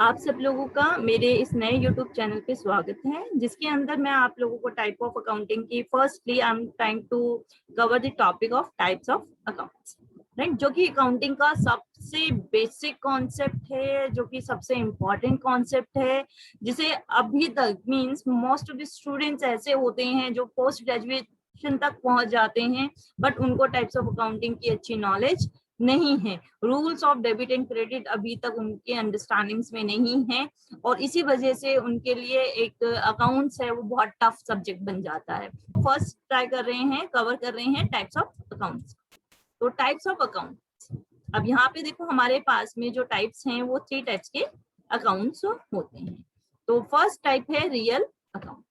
आप सब लोगों का मेरे इस नए YouTube चैनल पे स्वागत है, जिसके अंदर मैं आप लोगों को टाइप ऑफ अकाउंटिंग की firstly I am trying to cover the topic of types of accounts, right, जो कि अकाउंटिंग का सबसे बेसिक कॉन्सेप्ट है, जो कि सबसे इम्पोर्टेंट कॉन्सेप्ट है, जिसे अभी तक means most of the students ऐसे होते हैं जो पोस्ट ग्रेजुएशन तक पहुंच जाते हैं, बट उनको टाइप्स ऑफ अकाउंटिंग की अच्छी नॉलेज नहीं है। Rules of debit and credit अभी तक उनके अंडरस्टैंडिंग्स में नहीं है, और इसी वजह से उनके लिए एक अकाउंट्स है वो बहुत टफ सब्जेक्ट बन जाता है। फर्स्ट ट्राई कर रहे हैं, कवर कर रहे हैं टाइप्स ऑफ अकाउंट्स। तो टाइप्स ऑफ अकाउंट्स, अब यहाँ पे देखो हमारे पास में जो टाइप्स हैं वो 3 टाइप्स के अकाउंट्स होते हैं। तो फर्स्ट टाइप है रियल अकाउंट।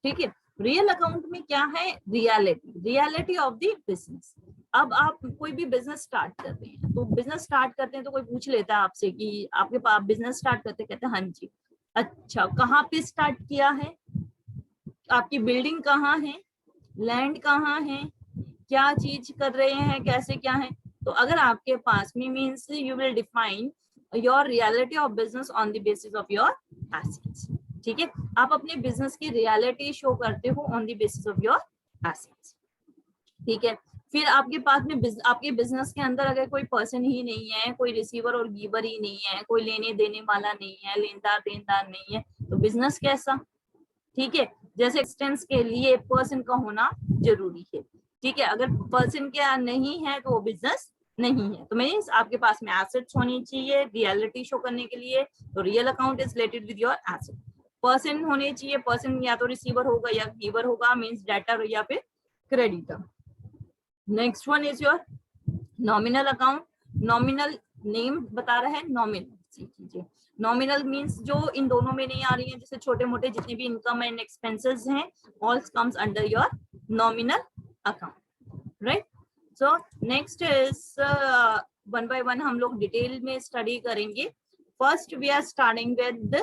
ठीक है, रियल अकाउंट में क्या है? Reality of the business. अब आप कोई भी बिजनेस स्टार्ट करते हैं, तो बिजनेस स्टार्ट करते हैं तो कोई पूछ लेता है आपसे कि आपके पास बिजनेस स्टार्ट करते, कहते हैं हाँ जी। अच्छा, कहाँ पे स्टार्ट किया है? आपकी बिल्डिंग कहाँ है? लैंड कहाँ है? क्या चीज कर रहे हैं? कैसे क्या है? तो अगर आपके पास में means you will define your reality of business on the basis of your assets. ठीक है, आप अपने बिजनेस की रियलिटी शो करते हो on the basis of your assets. ठीक है, फिर आपके पास में आपके बिजनेस के अंदर अगर कोई पर्सन ही नहीं है, कोई रिसीवर और गिवर ही नहीं है, कोई लेने देने वाला नहीं है, लेनदार देनदार नहीं है, तो बिजनेस कैसा? ठीक है, जैसे एक्सटेंस के लिए पर्सन का होना जरूरी है। ठीक है, अगर पर्सन क्या नहीं है तो वो बिजनेस नहीं है। तो मीन्स आपके पास में एसेट्स होनी चाहिए रियलिटी शो करने के लिए, तो real account is related with your asset. Person होने चाहिए, पर्सन या तो रिसीवर होगा या गिवर होगा, मीन्स डेटर या फिर creditor. Next one is your nominal account. Nominal name बता रहा है, नॉमिनल सीखिए। नॉमिनल मींस जो इन दोनों में नहीं आ रही है, जैसे छोटे मोटे जितने भी इनकम एंड एक्सपेंसेस हैं, all comes under your nominal account, right. So next is one by one हम लोग डिटेल में स्टडी करेंगे। First we are starting with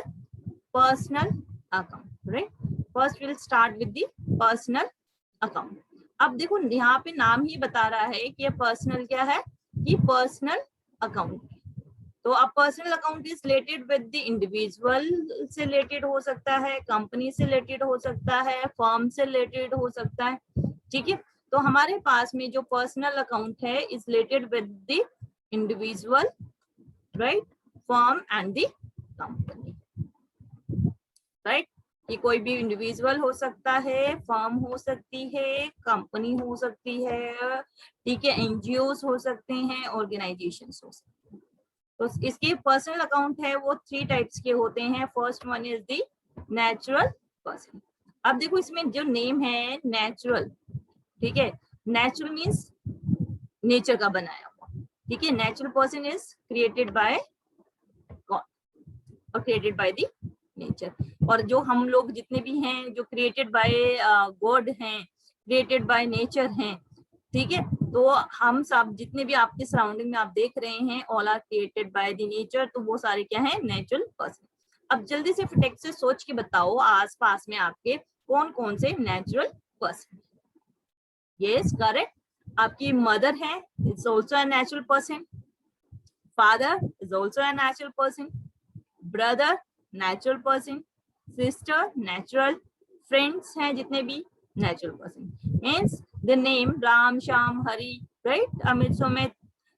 personal account, right. First will start with the personal account. अब देखो यहाँ पे नाम ही बता रहा है कि ये पर्सनल क्या है, कि पर्सनल अकाउंट। तो अब personal account is related with the individual से रिलेटेड हो सकता है, कंपनी से रिलेटेड हो सकता है, फर्म से रिलेटेड हो सकता है। ठीक है, तो हमारे पास में जो पर्सनल अकाउंट है is related with the individual, right, firm and the company, right. कि कोई भी इंडिविजुअल हो सकता है, फर्म हो सकती है, कंपनी हो सकती है, ठीक है, एनजीओस हो सकते हैं, ऑर्गेनाइजेशंस हो सकते हैं। तो इसके पर्सनल अकाउंट है वो 3 टाइप्स के होते हैं। First one is the natural person. अब देखो इसमें जो नेम है नेचुरल, ठीक है, नेचुरल मीन्स नेचर का बनाया हुआ। ठीक है, natural person is created by God और क्रिएटेड बाय द नेचर। और जो हम लोग जितने भी हैं जो क्रिएटेड बाय गॉड हैं, क्रिएटेड बाय नेचर हैं, ठीक है, तो हम सब जितने भी आपके सराउंडिंग में आप देख रहे हैं all are created by the nature, तो वो सारे क्या है? Natural person. अब जल्दी से फटाक से सोच के बताओ आसपास में आपके कौन कौन से नेचुरल पर्सन? Yes, correct. आपकी मदर है, it's also a natural person. Father is also a natural person. Brother natural person. Sister natural. Friends हैं जितने भी natural person. Means the name Ram, Shyam, Hari, right, Amit, Sumit,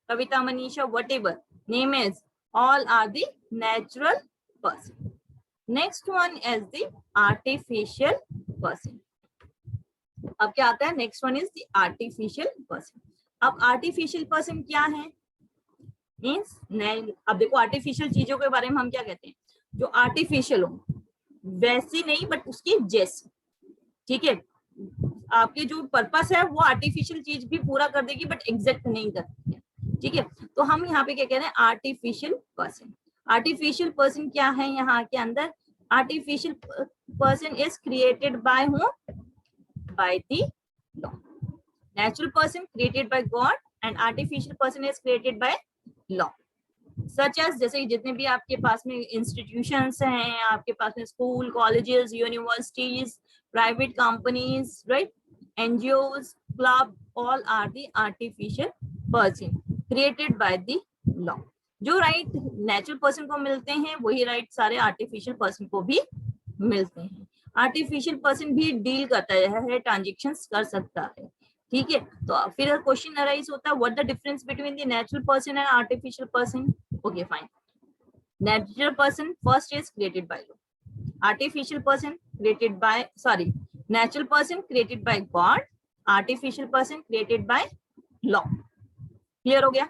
Kavita, Manisha, whatever name is, all are the natural person. Next one is the artificial person. अब क्या आता है? Next one is the artificial person. अब artificial person क्या है? मीन्स अब देखो आर्टिफिशियल चीजों के बारे में हम क्या कहते हैं? जो आर्टिफिशियल हो, वैसी नहीं बट उसकी जैसी। ठीक है, आपके जो पर्पस है वो आर्टिफिशियल चीज भी पूरा कर देगी बट एग्जैक्ट नहीं करती है। ठीक है, तो हम यहाँ पे क्या कह रहे हैं? Artificial person. आर्टिफिशियल पर्सन क्या है यहाँ के अंदर? Artificial person is created by who? By the law. Natural person created by God and artificial person is created by law. Such as जैसे जितने भी आपके पास में इंस्टीट्यूशंस हैं, आपके पास में school, colleges, universities, private companies, right, NGOs, club, all are the artificial person created by the law. जो right natural person को मिलते हैं वही राइट सारे आर्टिफिशियल पर्सन को भी मिलते हैं। आर्टिफिशियल पर्सन भी डील करता है, ट्रांजेक्शंस कर सकता है, ठीक है। तो फिर क्वेश्चन अराइज होता है what the difference between the natural person and artificial person. Okay fine, natural person first is created by law, artificial person created by natural person created by God, artificial person created by law। Clear हो गया।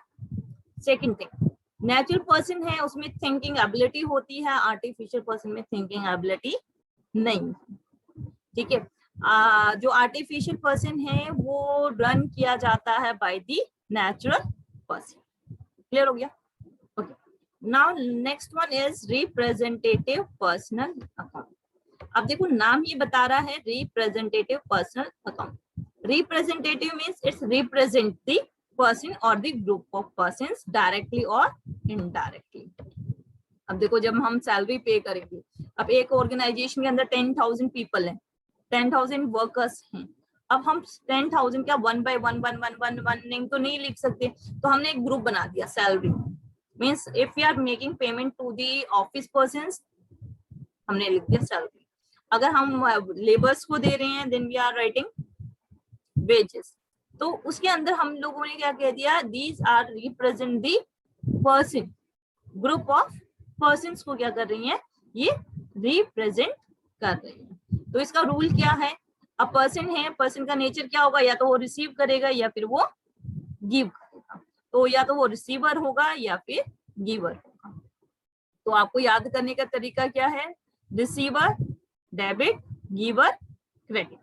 Second thing, natural person है उसमें thinking ability होती है, artificial person में thinking ability नहीं, ठीक है। जो आर्टिफिशियल पर्सन है वो रन किया जाता है by the natural person. Clear हो गया। Okay, now next one is representative personal account. अब देखो नाम ही बता रहा है representative personal account. Representative means it's represent the person or the group of persons directly or indirectly. अब देखो जब हम सैलरी पे करेंगे, अब एक ऑर्गेनाइजेशन के अंदर 10,000 पीपल हैं, 10,000 वर्कर्स हैं। अब हम 10,000 क्या वन बाय वन तो नहीं लिख सकते, तो हमने एक ग्रुप बना दिया salary means if you are making payment to the office persons, हमने लिख दिया सैलरी। अगर हम लेबर्स को दे रहे हैं then we are writing wages. तो उसके अंदर हम लोगों ने क्या कह दिया, these are represent the person, group of persons को क्या कर रही हैं, ये रिप्रेजेंट कर रही है। तो इसका रूल क्या है, अब पर्सन है, पर्सन का नेचर क्या होगा, या तो वो रिसीव करेगा या फिर वो गिव करेगा। तो या तो वो रिसीवर होगा या फिर गिवर होगा। तो आपको याद करने का तरीका क्या है, रिसीवर डेबिट, गिवर क्रेडिट,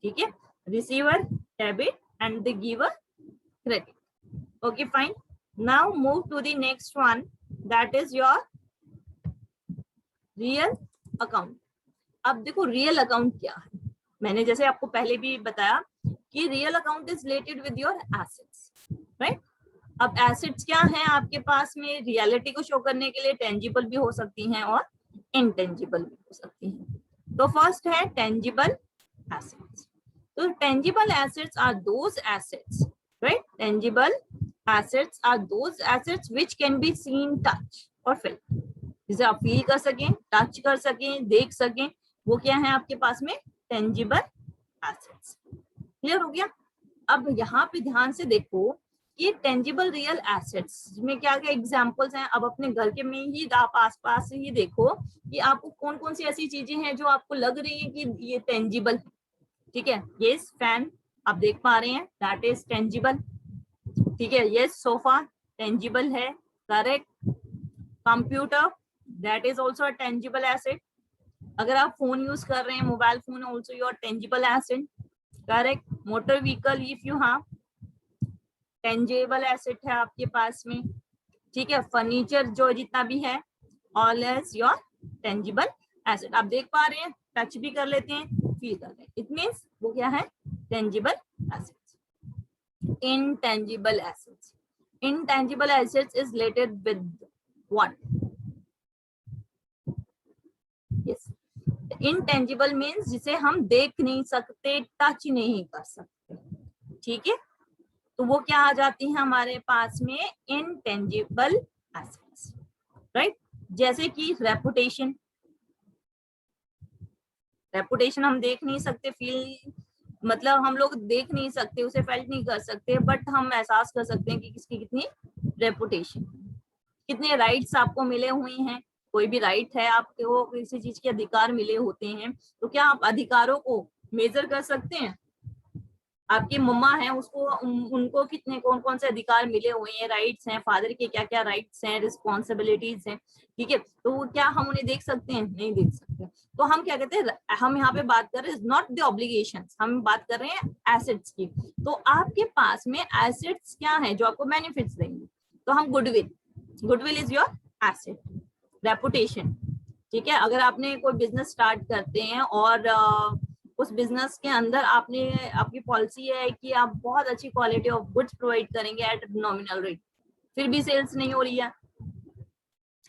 ठीक है। Receiver debit and the giver credit. Okay fine, now move to the next one, that is your real account. अब देखो रियल अकाउंट क्या है, मैंने जैसे आपको पहले भी बताया कि real account is related with your assets, right. अब एसेट्स क्या है आपके पास में, रियलिटी को शो करने के लिए टेंजिबल भी हो सकती हैं और इनटेंजिबल भी हो सकती हैं। तो फर्स्ट है टेंजिबल एसेट्स। तो tangible assets are those assets, right, tangible assets are those assets which can be seen, touch और फील, जिसे आप फील कर सकें, टच कर सकें, देख सकें, वो क्या है आपके पास में, टेंजिबल एसेट्स। क्लियर हो गया। अब यहाँ पे ध्यान से देखो कि टेंजिबल रियल एसेट्स में क्या क्या एग्जांपल्स हैं। अब अपने घर के में ही आप आसपास से ही देखो कि आपको कौन कौन सी ऐसी चीजें हैं जो आपको लग रही है कि ये टेंजिबल, ठीक है। ये फैन आप देख पा रहे हैं, दैट इज टेंजिबल, ठीक है। ये सोफा टेंजिबल है, correct. Computer, that is also a tangible asset. अगर आप फोन यूज कर रहे हैं, mobile phone also your tangible asset, correct. Motor vehicle if you have, tangible asset है आपके पास में, ठीक है। फर्नीचर जो जितना भी है all is your tangible asset. आप देख पा रहे हैं, टच भी कर लेते हैं, फील कर लेते हैं, इट मींस वो क्या है, tangible assets. Intangible assets, intangible assets is related with what, yes, intangible means जिसे हम देख नहीं सकते, टच नहीं कर सकते, ठीक है। तो वो क्या आ जाती है हमारे पास में, इनटेंजिबल एसेट्स, राइट। जैसे कि रेपुटेशन, रेपुटेशन हम देख नहीं सकते, फील मतलब हम लोग देख नहीं सकते, उसे फेल्ट नहीं कर सकते, बट हम एहसास कर सकते हैं कि किसकी कितनी रेपुटेशन, कितने राइट्स आपको मिले हुए हैं। कोई भी राइट है आपको, किसी चीज के अधिकार मिले होते हैं, तो क्या आप अधिकारों को मेजर कर सकते हैं। आपकी मम्मा है, उसको उनको कितने कौन कौन से अधिकार मिले हुए हैं, राइट्स हैं, फादर के क्या क्या राइट्स हैं, रिस्पॉन्सिबिलिटीज हैं, ठीक है। तो क्या हम उन्हें देख सकते हैं, नहीं देख सकते। तो हम क्या कहते हैं, हम यहाँ पे बात कर रहे हैं नॉट द ऑब्लिगेशंस, हम बात कर रहे हैं एसेट्स की। तो आपके पास में एसेट्स क्या है जो आपको बेनिफिट्स देंगे, तो हम goodwill, goodwill is your asset. Reputation, ठीक है। अगर आपने कोई बिजनेस स्टार्ट करते हैं और उस बिजनेस के अंदर आपने, आपकी पॉलिसी है कि आप बहुत अच्छी क्वालिटी ऑफ गुड्स प्रोवाइड करेंगे एट नॉमिनल रेट, फिर भी सेल्स नहीं हो रही है,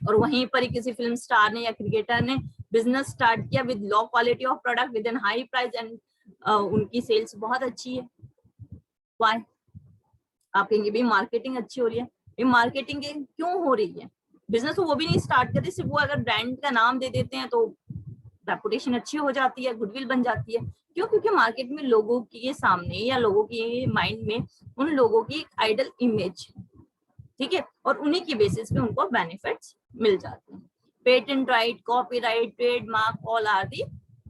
और वहीं पर ही किसी फिल्म स्टार ने या क्रिकेटर ने बिजनेस स्टार्ट किया with low quality of product with an high price and उनकी सेल्स बहुत अच्छी है, व्हाई, आप कहेंगे भी मार्केटिंग अच्छी हो रही है। ये मार्केटिंग क्यों हो रही है? बिजनेस तो वो भी नहीं स्टार्ट करते, सिर्फ वो अगर ब्रांड का नाम दे देते हैं तो रेपुटेशन अच्छी हो जाती है, गुडविल बन जाती है। क्यों? क्योंकि मार्केट में लोगों के सामने या लोगों के माइंड में उन लोगों की एक आइडल इमेज है, ठीक है, और उन्हीं की बेसिस पे उनको बेनिफिट्स मिल जाते हैं। Patent right, copyright, trademark, all are the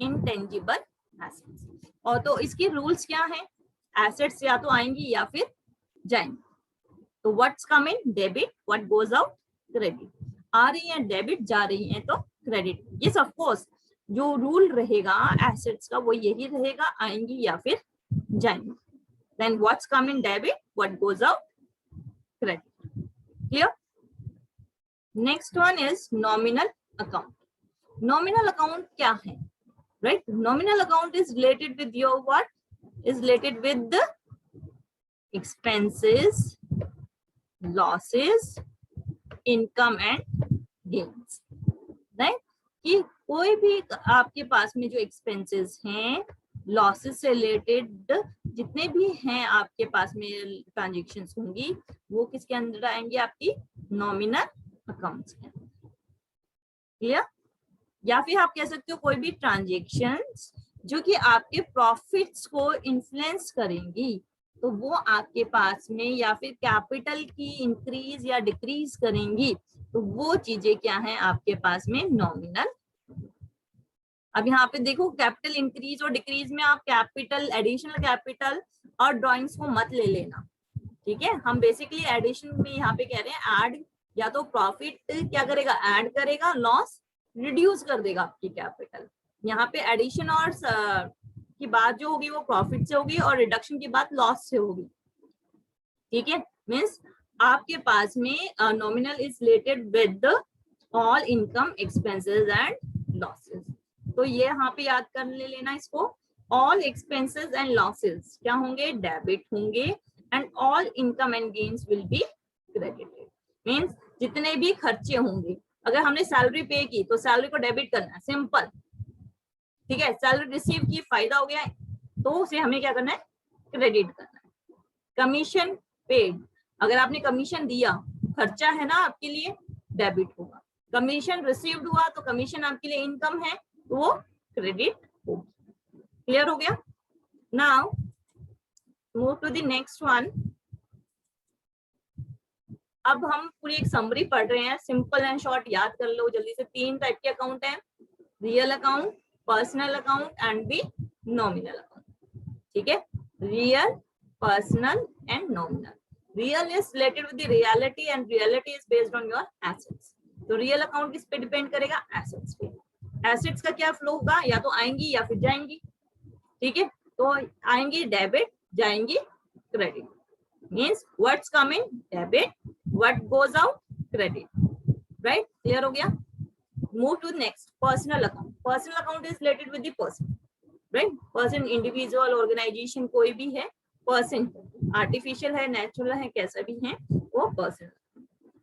intangible assets. और तो इसके रूल्स क्या हैं? एसेट्स या तो आएंगी या फिर जाएंगी। तो what's coming? Debit, what goes out? Credit. आ रही है डेबिट, जा रही है तो क्रेडिट। यस ऑफ कोर्स, जो रूल रहेगा एसेट्स का वो यही रहेगा, आएंगी या फिर जाएंगी। Then what's coming? Debit, what goes out? Credit. Clear? Next one is nominal account. Nominal account क्या है? Right, nominal account is related with your what? Is related with the expenses, losses, income and gains, right? कि कोई भी आपके पास में जो expenses हैं, losses से रिलेटेड जितने भी हैं आपके पास में ट्रांजेक्शन्स होंगी, वो किसके अंदर आएंगे? आपकी नॉमिनल अकाउंट्स के अंदर। क्लियर? या फिर आप कह सकते हो कोई भी ट्रांजेक्शन्स जो कि आपके प्रॉफिट्स को इन्फ्लुएंस करेंगी, तो वो आपके पास में या फिर कैपिटल की इंक्रीज या डिक्रीज करेंगी, तो वो चीजें क्या हैं आपके पास में? नॉमिनल। अब यहाँ पे देखो, कैपिटल इंक्रीज और डिक्रीज में आप कैपिटल, एडिशनल कैपिटल और ड्रॉइंग्स को मत ले लेना, ठीक है? हम बेसिकली एडिशन में यहाँ पे कह रहे हैं ऐड, या तो प्रॉफिट क्या करेगा? ऐड करेगा, लॉस रिड्यूस कर देगा आपकी कैपिटल। यहाँ पे एडिशन और की बात जो होगी वो प्रॉफिट से होगी और रिडक्शन की बात लॉस से होगी, ठीक है? मींस आपके पास में nominal is related with all income, expenses and losses. तो ये यहाँ पे याद कर लेना इसको, ऑल एक्सपेंसेस एंड लॉसेस क्या होंगे? डेबिट होंगे, and all income and gains will be credited. Means जितने भी खर्चे होंगे, अगर हमने सैलरी पे की तो सैलरी को डेबिट करना है, सिंपल, ठीक है? सैलरी रिसीव की, फायदा हो गया तो उसे हमें क्या करना है? क्रेडिट करना है। कमीशन पेड, अगर आपने कमीशन दिया, खर्चा है ना आपके लिए, डेबिट होगा। कमीशन रिसीव्ड हुआ तो कमीशन आपके लिए इनकम है, तो वो क्रेडिट होगी। क्लियर हो गया? Now move to the next one. अब हम पूरी एक समरी पढ़ रहे हैं, सिंपल एंड शॉर्ट याद कर लो जल्दी से। 3 टाइप के अकाउंट हैं, real account, personal account and भी नॉमिनल अकाउंट, ठीक है? Real, personal and nominal. Real is related with the reality and reality is based on your assets. तो रियल अकाउंट किस पे डिपेंड करेगा? एसेट्स पे। एसेट्स का क्या फ्लो होगा? या तो आएंगी या फिर जाएंगी, ठीक है? तो आएंगी डेबिट, जाएंगी credit. Means what's coming? Debit, what goes out? Credit, right? Clear हो गया? Move to next, personal account. Personal account is related with the person, right? Person, individual, organization, कोई भी है, person, artificial है, natural है, कैसा भी है, वो person।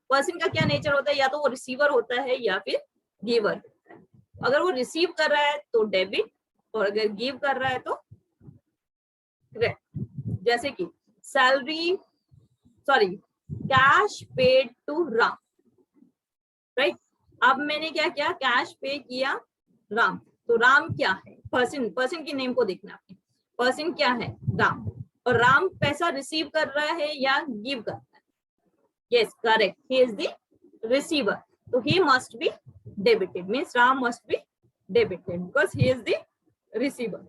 person का क्या नेचर होता है? या तो वो रिसीवर होता है या फिर गिवर होता है। अगर वो रिसीव कर रहा है तो डेबिट, और अगर गिव कर रहा है तो क्रेडिट। जैसे कि salary, sorry, cash paid to Ram, right? अब मैंने क्या किया? कैश पे किया राम। तो राम क्या है? पर्सन, पर्सन की नेम को देखना आपने। पर्सन क्या है? राम। और राम पैसा रिसीव कर रहा है या गिव कर रहा है? Yes, correct, he is the receiver, तो he must be debited. Means Ram must be debited because he is the receiver.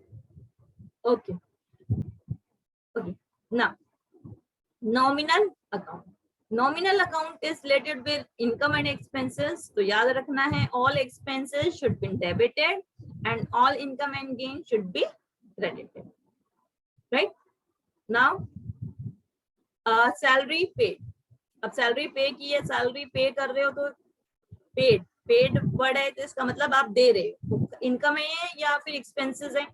Okay okay, now nominal account. Nominal account is related with income and expenses. तो याद रखना है, all expenses should be debited and all income and gain should be credited, right? Now salary paid. अब salary pay की है, salary पे कर रहे हो तो पेड, पेड वर्ड है तो इसका मतलब आप दे रहे हो। इनकम है या फिर एक्सपेंसेस है?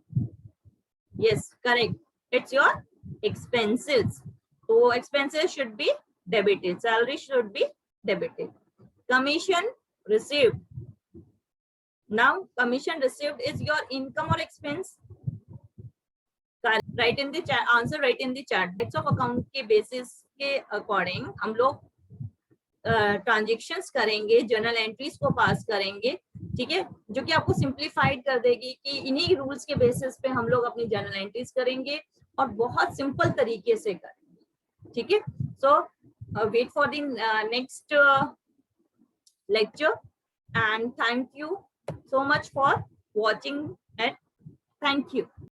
Yes, correct, it's your expenses. तो expenses should be debited, salary should be debited. Commission received. Now commission received is your income or expense? Write in the chat, answer write in the chat. Types of account के basis के according हम लोग transactions करेंगे, journal entries को पास करेंगे, ठीक है, जो कि आपको सिंप्लीफाइड कर देगी कि इन्हीं रूल्स के बेसिस पे हम लोग अपनी जर्नल एंट्रीज करेंगे और बहुत सिंपल तरीके से करेंगे, ठीक है। So wait for the next lecture, and thank you so much for watching, and thank you.